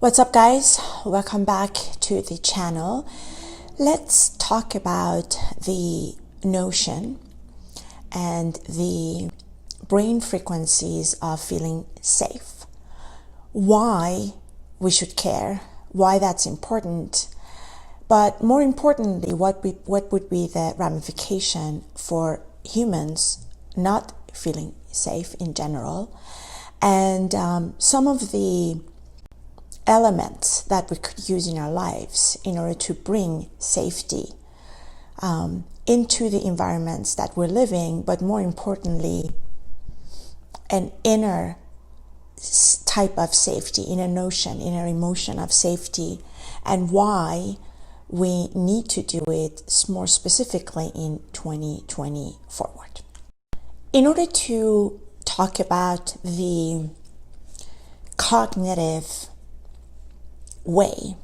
What's up, guys? Welcome back to the channel. Let's talk about the notion and the brain frequencies of feeling safe. Why we should care, why that's important, but more importantly, what would be the ramification for humans not feeling safe in general, and some of the elements that we could use in our lives in order to bring safety into the environments that we're living, but more importantly, an inner type of safety, inner notion, inner emotion of safety, and why we need to do it more specifically in 2020 forward. In order to talk about the cognitive way,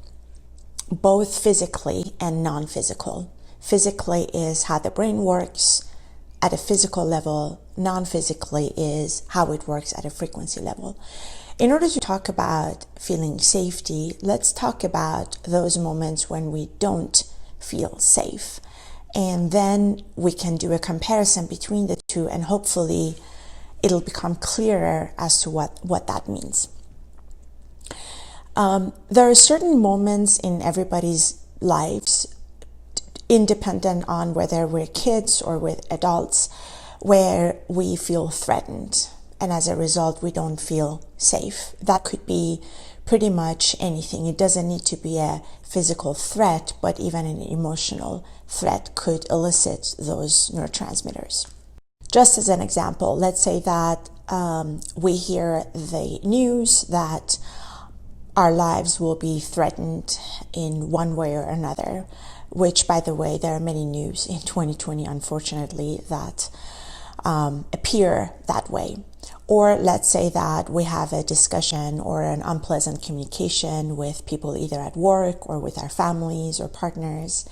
both physically and non-physical. Physically is how the brain works at a physical level. Non-physically is how it works at a frequency level. In order to talk about feeling safety, let's talk about those moments when we don't feel safe. And then we can do a comparison between the two, and hopefully it'll become clearer as to what that means. There are certain moments in everybody's lives, independent on whether we're kids or with adults, where we feel threatened, and as a result we don't feel safe. That could be pretty much anything. It doesn't need to be a physical threat, but even an emotional threat could elicit those neurotransmitters. Just as an example, let's say that we hear the news that our lives will be threatened in one way or another, which, by the way, there are many news in 2020, unfortunately, that appear that way. Or let's say that we have a discussion or an unpleasant communication with people either at work or with our families or partners.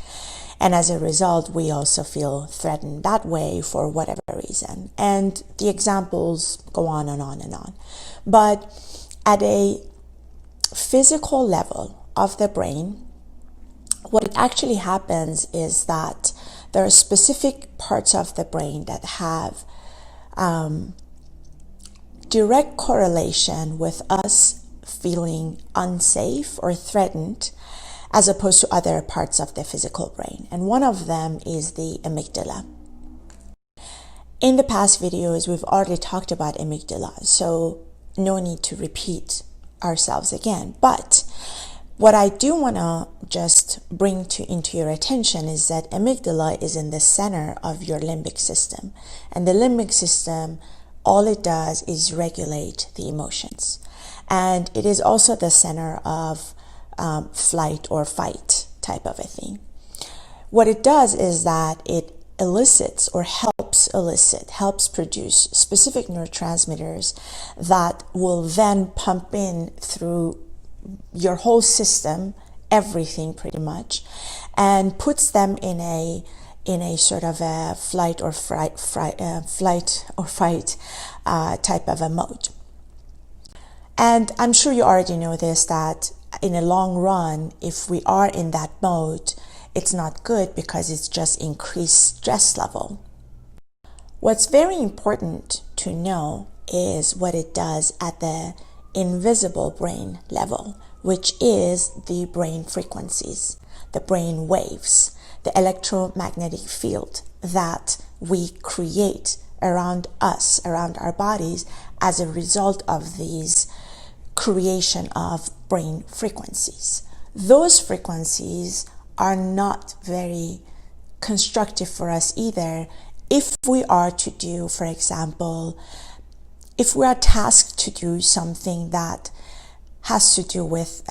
And as a result, we also feel threatened that way for whatever reason. And the examples go on and on and on. But at a physical level of the brain, what actually happens is that there are specific parts of the brain that have direct correlation with us feeling unsafe or threatened, as opposed to other parts of the physical brain. And one of them is the amygdala. In the past videos, we've already talked about amygdala, so no need to repeat ourselves again. But what I do want to just bring into your attention is that amygdala is in the center of your limbic system. And the limbic system, all it does is regulate the emotions. And it is also the center of flight or fight type of a thing. What it does is that it elicits or helps produce specific neurotransmitters that will then pump in through your whole system, everything pretty much, and puts them in a sort of a flight or fight type of a mode. And I'm sure you already know this, that in a long run, if we are in that mode, it's not good because it's just increased stress level. What's very important to know is what it does at the invisible brain level, which is the brain frequencies, the brain waves, the electromagnetic field that we create around us, around our bodies, as a result of these creation of brain frequencies. Those frequencies are not very constructive for us either if we are to do, for example, if we are tasked to do something that has to do with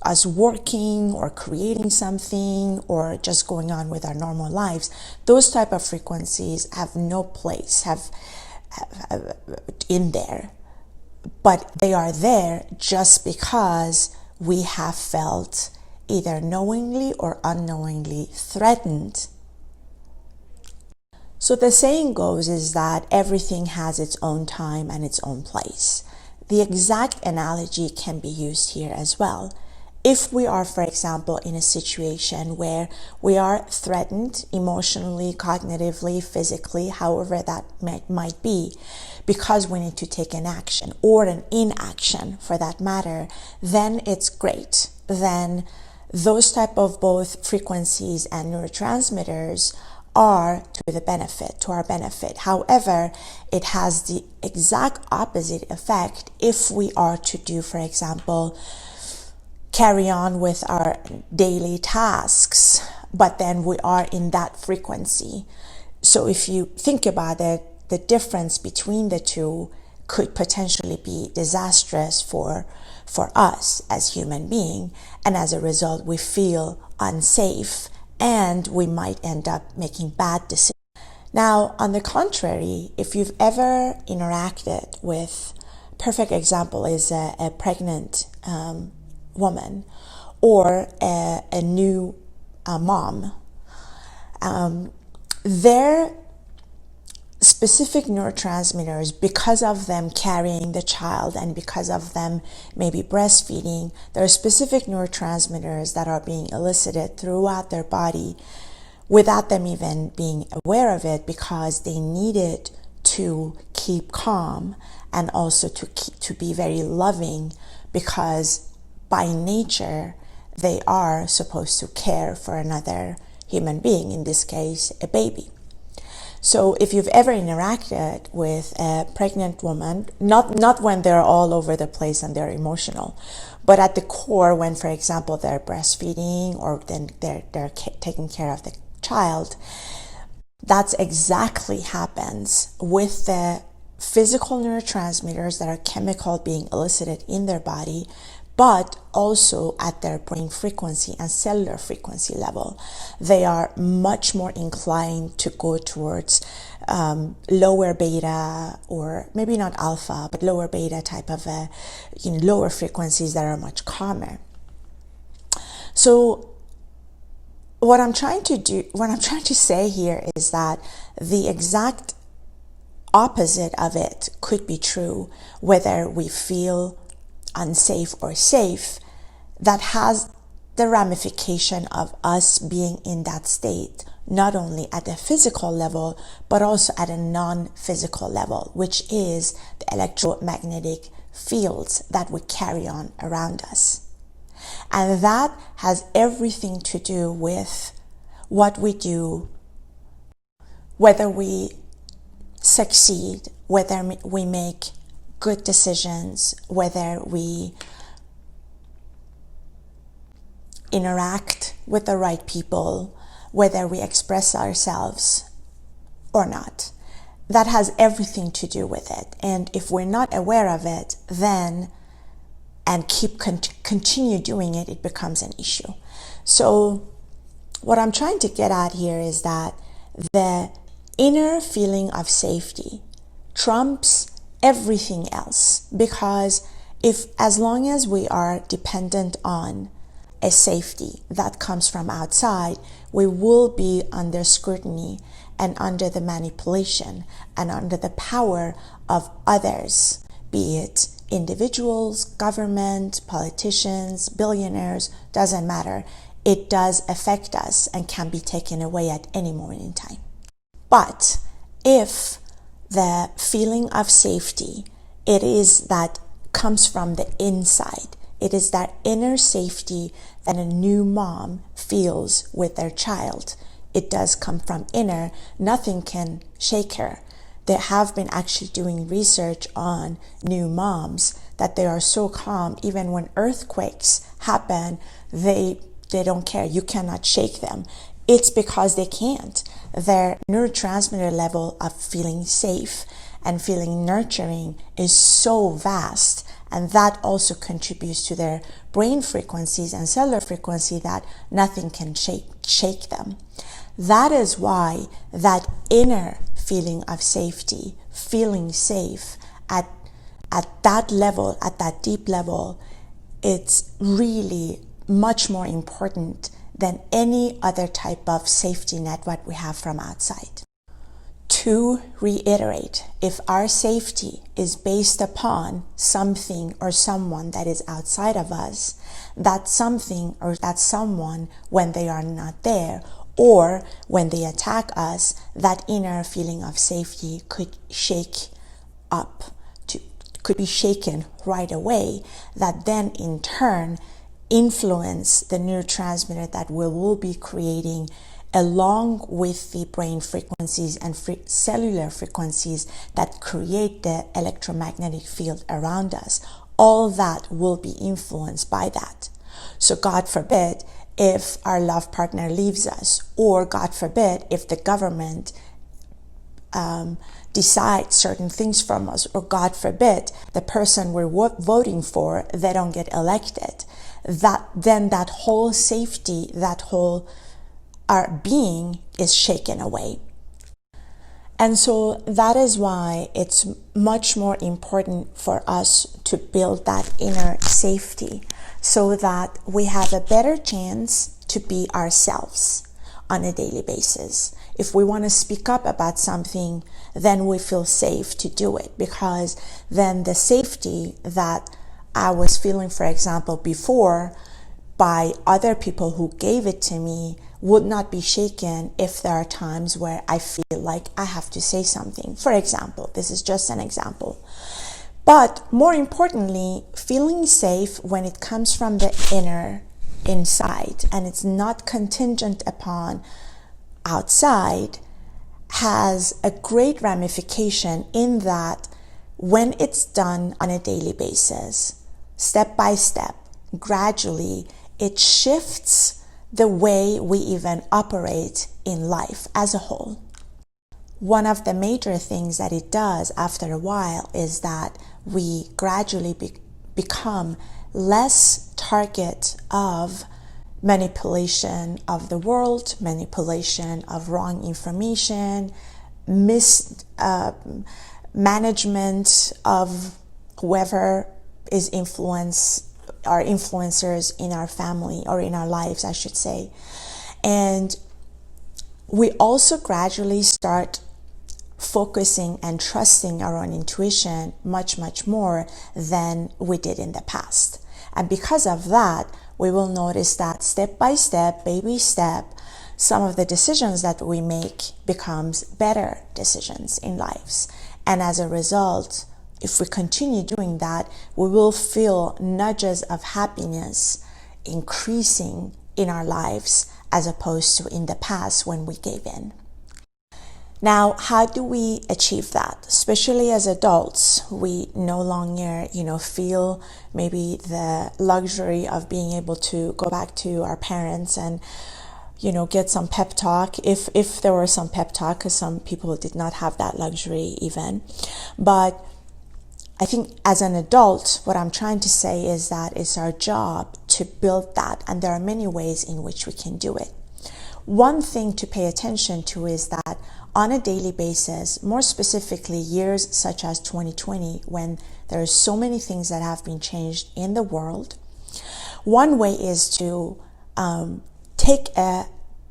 us working or creating something or just going on with our normal lives. Those type of frequencies have no place have in there, but they are there just because we have felt either knowingly or unknowingly threatened. So the saying goes is that everything has its own time and its own place. the exact analogy can be used here as well. If we are, for example, in a situation where we are threatened emotionally, cognitively, physically, however that might be, because we need to take an action or an inaction for that matter, then it's great. Then those type of both frequencies and neurotransmitters are to our benefit. However, it has the exact opposite effect if we are to do, for example, carry on with our daily tasks, but then we are in that frequency. So if you think about it, the difference between the two could potentially be disastrous for us as human beings, and as a result we feel unsafe and we might end up making bad decisions. Now, on the contrary, if you've ever interacted with, perfect example is a pregnant woman or a new mom, their specific neurotransmitters, because of them carrying the child and because of them maybe breastfeeding, there are specific neurotransmitters that are being elicited throughout their body without them even being aware of it, because they needed to keep calm and also to be very loving, because by nature they are supposed to care for another human being, in this case a baby. So if you've ever interacted with a pregnant woman, not when they're all over the place and they're emotional, but at the core when, for example, they're breastfeeding or then they're taking care of the child, that's exactly happens with the physical neurotransmitters that are chemical being elicited in their body, but also at their brain frequency and cellular frequency level. They are much more inclined to go towards lower beta, or maybe not alpha, but lower beta type of lower frequencies that are much calmer. So what I'm trying to say here is that the exact opposite of it could be true, whether we feel unsafe or safe. That has the ramification of us being in that state, not only at the physical level, but also at a non-physical level, which is the electromagnetic fields that we carry on around us. And that has everything to do with what we do, whether we succeed, whether we make good decisions, whether we interact with the right people, whether we express ourselves or not. That has everything to do with it. And if we're not aware of it, then and continue doing it, it becomes an issue. So what I'm trying to get at here is that the inner feeling of safety trumps everything else, because as long as we are dependent on a safety that comes from outside, we will be under scrutiny and under the manipulation and under the power of others, be it individuals, government, politicians, billionaires, doesn't matter. It does affect us and can be taken away at any moment in time. But if the feeling of safety, it is that comes from the inside, it is that inner safety that a new mom feels with their child. It does come from inner. Nothing can shake her. They have been actually doing research on new moms that they are so calm, even when earthquakes happen, they don't care. You cannot shake them. It's because they can't. Their neurotransmitter level of feeling safe and feeling nurturing is so vast, and that also contributes to their brain frequencies and cellular frequency that nothing can shake them. That is why that inner feeling of safety, feeling safe at that level, at that deep level, it's really much more important than any other type of safety net what we have from outside. To reiterate, if our safety is based upon something or someone that is outside of us, that something or that someone, when they are not there or when they attack us, that inner feeling of safety could be shaken right away, that then in turn influence the neurotransmitter that we will be creating along with the brain frequencies and cellular frequencies that create the electromagnetic field around us. All that will be influenced by that. So God forbid if our love partner leaves us, or God forbid if the government decide certain things from us, or God forbid the person we're voting for, they don't get elected, that whole safety, that whole our being is shaken away. And so that is why it's much more important for us to build that inner safety so that we have a better chance to be ourselves on a daily basis. If we want to speak up about something, then we feel safe to do it, because then the safety that I was feeling, for example, before by other people who gave it to me would not be shaken if there are times where I feel like I have to say something. For example, this is just an example. But more importantly, feeling safe when it comes from the inner inside and it's not contingent upon outside has a great ramification in that when it's done on a daily basis, step by step, gradually, it shifts the way we even operate in life as a whole. One of the major things that it does after a while is that we gradually become less target of manipulation of the world, manipulation of wrong information, mismanagement of whoever is our influencers in our family or in our lives, I should say. And we also gradually start focusing and trusting our own intuition much, much more than we did in the past. And because of that, we will notice that step by step, baby step, some of the decisions that we make becomes better decisions in lives. And as a result, if we continue doing that, we will feel nudges of happiness increasing in our lives as opposed to in the past when we gave in. Now, how do we achieve that? Especially as adults, we no longer, feel maybe the luxury of being able to go back to our parents and, get some pep talk, if there were some pep talk, because some people did not have that luxury even. But I think as an adult, what I'm trying to say is that it's our job to build that, and there are many ways in which we can do it. One thing to pay attention to is that on a daily basis, more specifically years such as 2020, when there are so many things that have been changed in the world, one way is to take a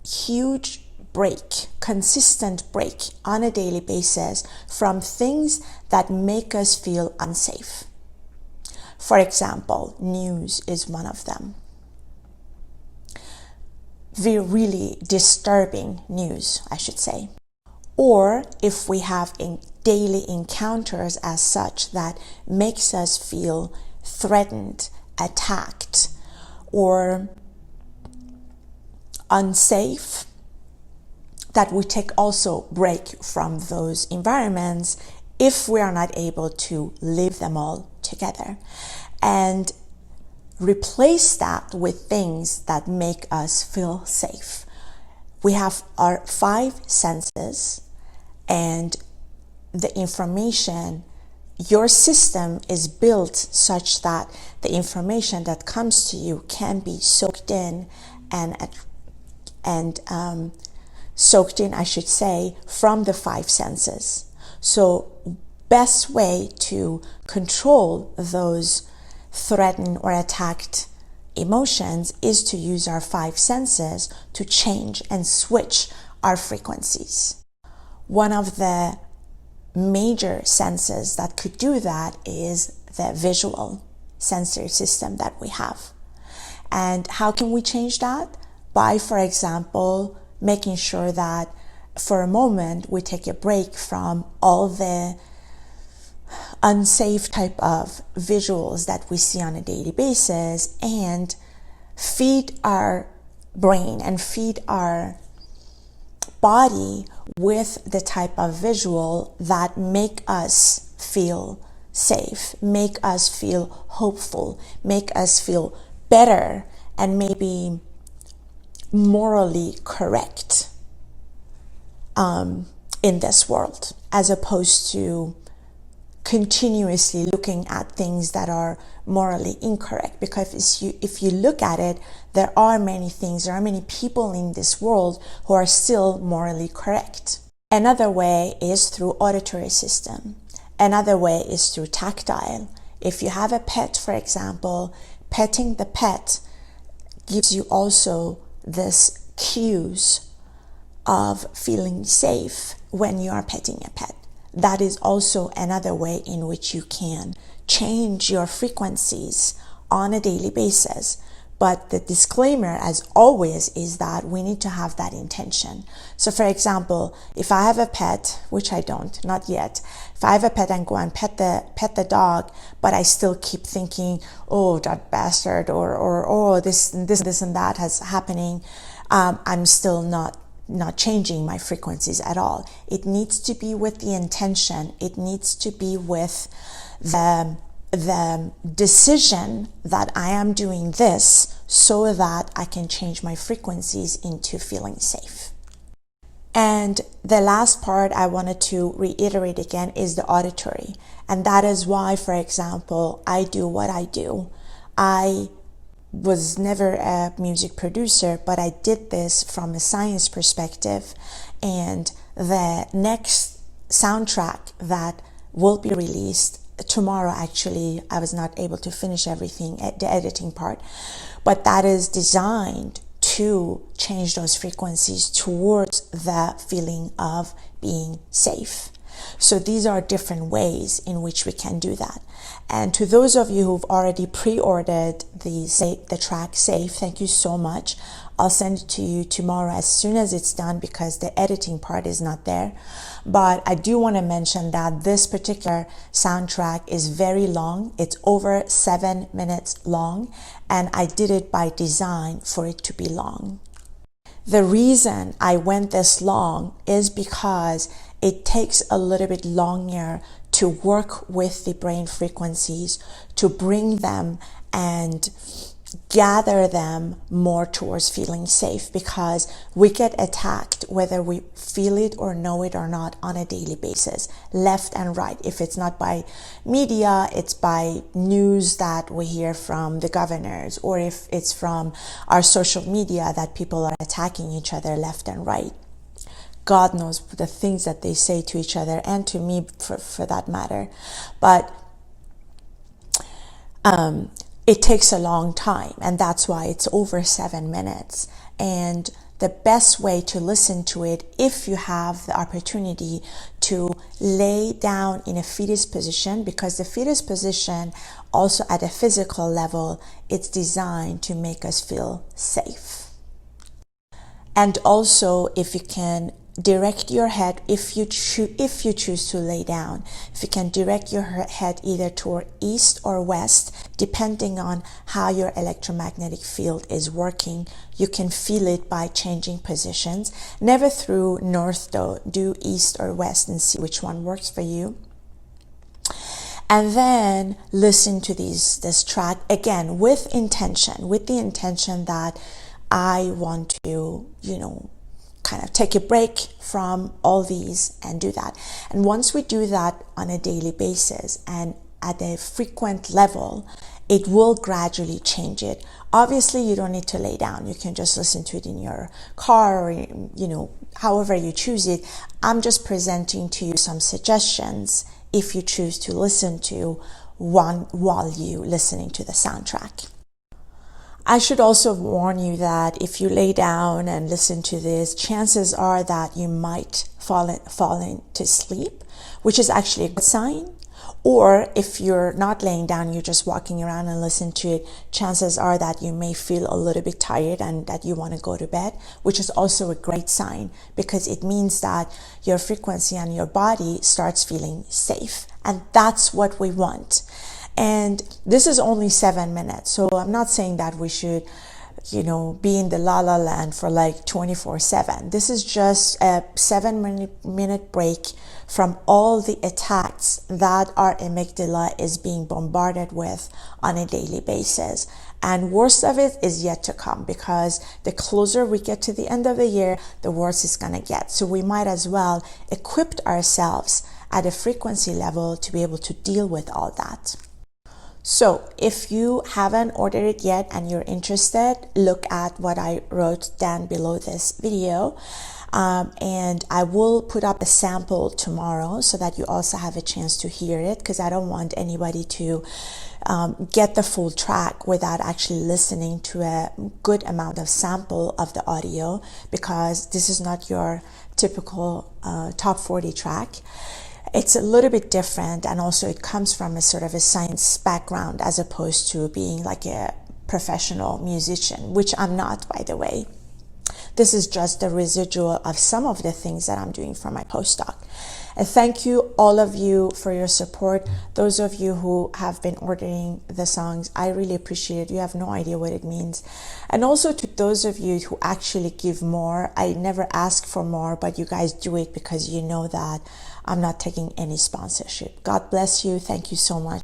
huge break, consistent break on a daily basis from things that make us feel unsafe. For example, news is one of them. Really disturbing news, I should say. Or if we have daily encounters as such that makes us feel threatened, attacked, or unsafe, that we take also break from those environments if we are not able to live them all together, and replace that with things that make us feel safe. We have our 5 senses, and the information, your system is built such that the information that comes to you can be soaked in and soaked in, I should say, from the 5 senses. So best way to control those threatened or attacked emotions is to use our 5 senses to change and switch our frequencies. one of the major senses that could do that is the visual sensory system that we have. And how can we change that? By, for example, making sure that for a moment we take a break from all the unsafe type of visuals that we see on a daily basis and feed our brain and feed our body with the type of visual that make us feel safe, make us feel hopeful, make us feel better, and maybe morally correct in this world, as opposed to continuously looking at things that are morally incorrect. Because if you look at it, there are many things, there are many people in this world who are still morally correct. Another way is through auditory system. Another way is through tactile. If you have a pet, for example, petting the pet gives you also this cues of feeling safe when you are petting a pet. That is also another way in which you can change your frequencies on a daily basis. But the disclaimer, as always, is that we need to have that intention. So for example, if I have a pet, which I don't, not yet, if I have a pet and go and pet the dog, but I still keep thinking, oh, that bastard, or oh, this and that is happening, I'm still not changing my frequencies at all. It needs to be with the intention. It needs to be with the decision that I am doing this so that I can change my frequencies into feeling safe. And the last part I wanted to reiterate again is the auditory. And that is why, for example, I do what I do. I was never a music producer, but I did this from a science perspective. And the next soundtrack that will be released tomorrow, actually, I was not able to finish everything at the editing part, but that is designed to change those frequencies towards the feeling of being safe. So these are different ways in which we can do that. And to those of you who've already pre-ordered the track Safe, thank you so much. I'll send it to you tomorrow as soon as it's done because the editing part is not there. But I do want to mention that this particular soundtrack is very long. It's over 7 minutes long, and I did it by design for it to be long. The reason I went this long is because it takes a little bit longer to work with the brain frequencies, to bring them and gather them more towards feeling safe, because we get attacked whether we feel it or know it or not on a daily basis, left and right. If it's not by media, it's by news that we hear from the governors, or if it's from our social media that people are attacking each other left and right. God knows the things that they say to each other and to me for that matter. But it takes a long time, and that's why it's over 7 minutes. And the best way to listen to it, if you have the opportunity to lay down in a fetus position, because the fetus position also at a physical level, it's designed to make us feel safe. And also, if you can direct your head, if you choose to lay down, if you can direct your head either toward east or west, depending on how your electromagnetic field is working, you can feel it by changing positions. Never through north though, do east or west and see which one works for you. And then listen to this track again with intention, with the intention that I want to, kind of take a break from all these and do that. And once we do that on a daily basis and at a frequent level, it will gradually change it. Obviously, you don't need to lay down. You can just listen to it in your car or, however you choose it. I'm just presenting to you some suggestions if you choose to listen to one while you listening to the soundtrack. I should also warn you that if you lay down and listen to this, chances are that you might fall into sleep, which is actually a good sign. Or if you're not laying down, you're just walking around and listen to it, chances are that you may feel a little bit tired and that you want to go to bed, which is also a great sign, because it means that your frequency and your body starts feeling safe. And that's what we want. And this is only 7 minutes. So I'm not saying that we should, be in the la la land for like 24/7. This is just a 7-minute break from all the attacks that our amygdala is being bombarded with on a daily basis. And worst of it is yet to come, because the closer we get to the end of the year, the worse it's going to get. So we might as well equip ourselves at a frequency level to be able to deal with all that. So if you haven't ordered it yet and you're interested, look at what I wrote down below this video. And I will put up a sample tomorrow so that you also have a chance to hear it, because I don't want anybody to get the full track without actually listening to a good amount of sample of the audio, because this is not your typical top 40 track. It's a little bit different, and also it comes from a sort of a science background as opposed to being like a professional musician, which I'm not, by the way. This is just the residual of some of the things that I'm doing for my postdoc. And thank you, all of you, for your support. Those of you who have been ordering the songs, I really appreciate it. You have no idea what it means. And also to those of you who actually give more. I never ask for more, but you guys do it because you know that I'm not taking any sponsorship. God bless you. Thank you so much.